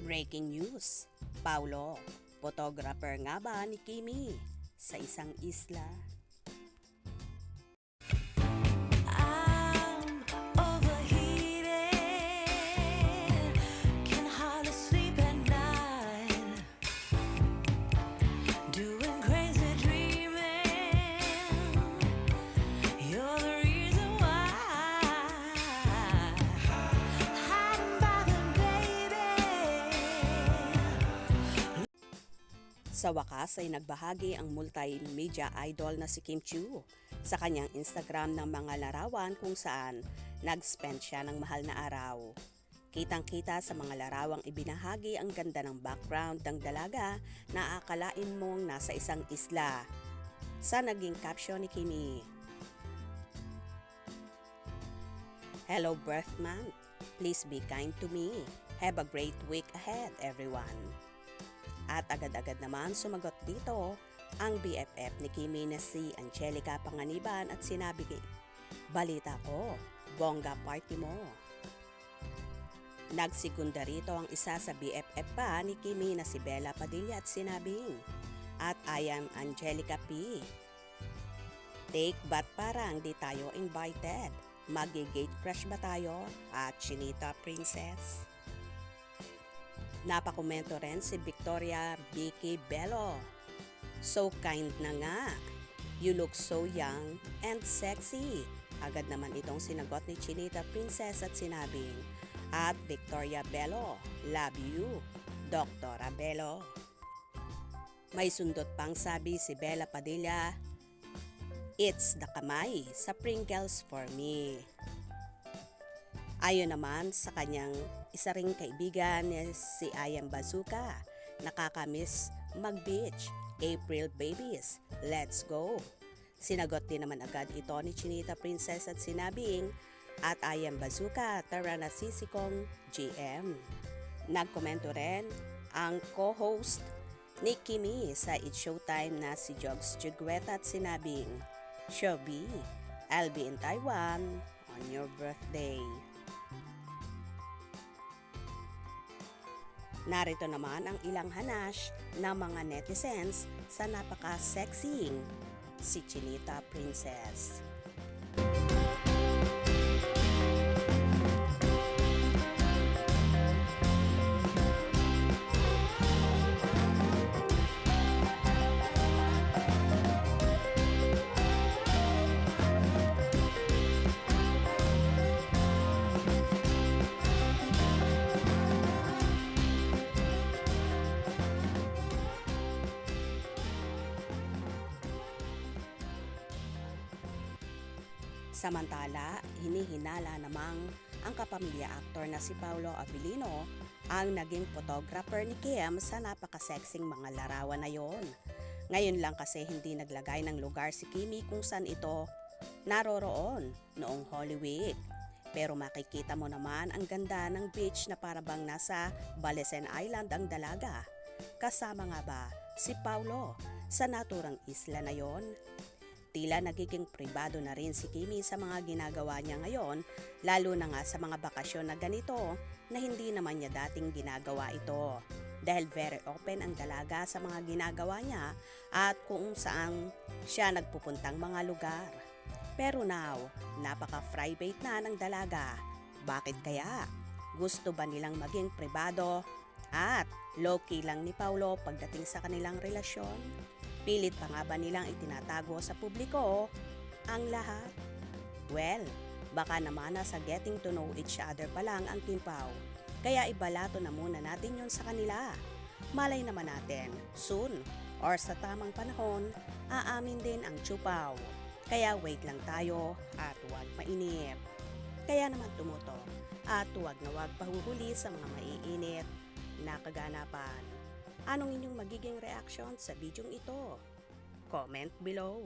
Breaking news, Paulo, photographer nga ba ni Kimi sa isang isla? I'm overheated, can hardly sleep at night, doing crazy dreaming. You're the reason why. Hiding by the baby. Sa wakas ay nagbahagi ang multimedia idol na si Kim Chiu sa kanyang Instagram ng mga larawan kung saan nag-spend siya ng mahal na araw. Kitang-kita sa mga larawang ibinahagi ang ganda ng background ng dalaga na akalain mong nasa isang isla. Sa naging caption ni Kimi, "Hello birth month, please be kind to me. Have a great week ahead everyone." At agad-agad naman sumagot dito ang BFF ni Kimi na si Angelica Panganiban at sinabi, "Balita ko, bongga party mo." Nagsigunda rito ang isa sa BFF pa ni Kimi na si Bella Padilla at sinabing, "At I am Angelica P. Take but parang di tayo invited. Magi-gate crush ba tayo at Chinita Princess?" Napakomento rin si Victoria Vicky Bello, "So kind na nga. You look so young and sexy." Agad naman itong sinagot ni Chinita Princess at sinabing, "At Victoria Bello, love you, Doktora Bello." May sundot pang sabi si Bella Padilla, "It's the kamay sa Pringles for me." Ayon naman sa kanyang isa ring kaibigan si Ayam Bazooka, "Nakakamiss mag-beach. April babies, let's go." Sinagot din naman agad ito ni Chinita Princess at sinabing, "At Ayam Bazooka, tara na sisikong GM." Nagkomento rin ang co-host ni Kimi sa It's Showtime na si Jogs Jigueta at sinabing, "Shobi, I'll be in Taiwan on your birthday." Narito naman ang ilang hanash ng mga netizens sa napaka-sexing si Chinita Princess. Samantala, hinihinala namang ang kapamilya actor na si Paulo Abilino ang naging photographer ni Kim sa napaka-sexing mga larawan na yon. Ngayon lang kasi hindi naglagay ng lugar si Kimi kung saan ito naroroon noong Holy Week. Pero makikita mo naman ang ganda ng beach na parabang nasa Balesen Island ang dalaga. Kasama nga ba si Paulo sa naturang isla na yon? Tila nagiging pribado na rin si Kimi sa mga ginagawa niya ngayon, lalo na nga sa mga bakasyon na ganito na hindi naman niya dating ginagawa ito. Dahil very open ang dalaga sa mga ginagawa niya at kung saan siya nagpupuntang mga lugar. Pero now, napaka-private na ng dalaga. Bakit kaya? Gusto ba nilang maging pribado? At low-key lang ni Paulo pagdating sa kanilang relasyon? Pilit pa nga ba nilang itinatago sa publiko ang lahat? Well, baka naman sa getting to know each other pa lang ang timpaw. Kaya ibalato na muna natin yun sa kanila. Malay naman natin, soon or sa tamang panahon, aamin din ang tsupaw. Kaya wait lang tayo at huwag mainip. Kaya naman tumuto at huwag na huwag pahuhuli sa mga maiinit na kaganapan. Anong inyong magiging reaction sa bidyong ito? Comment below.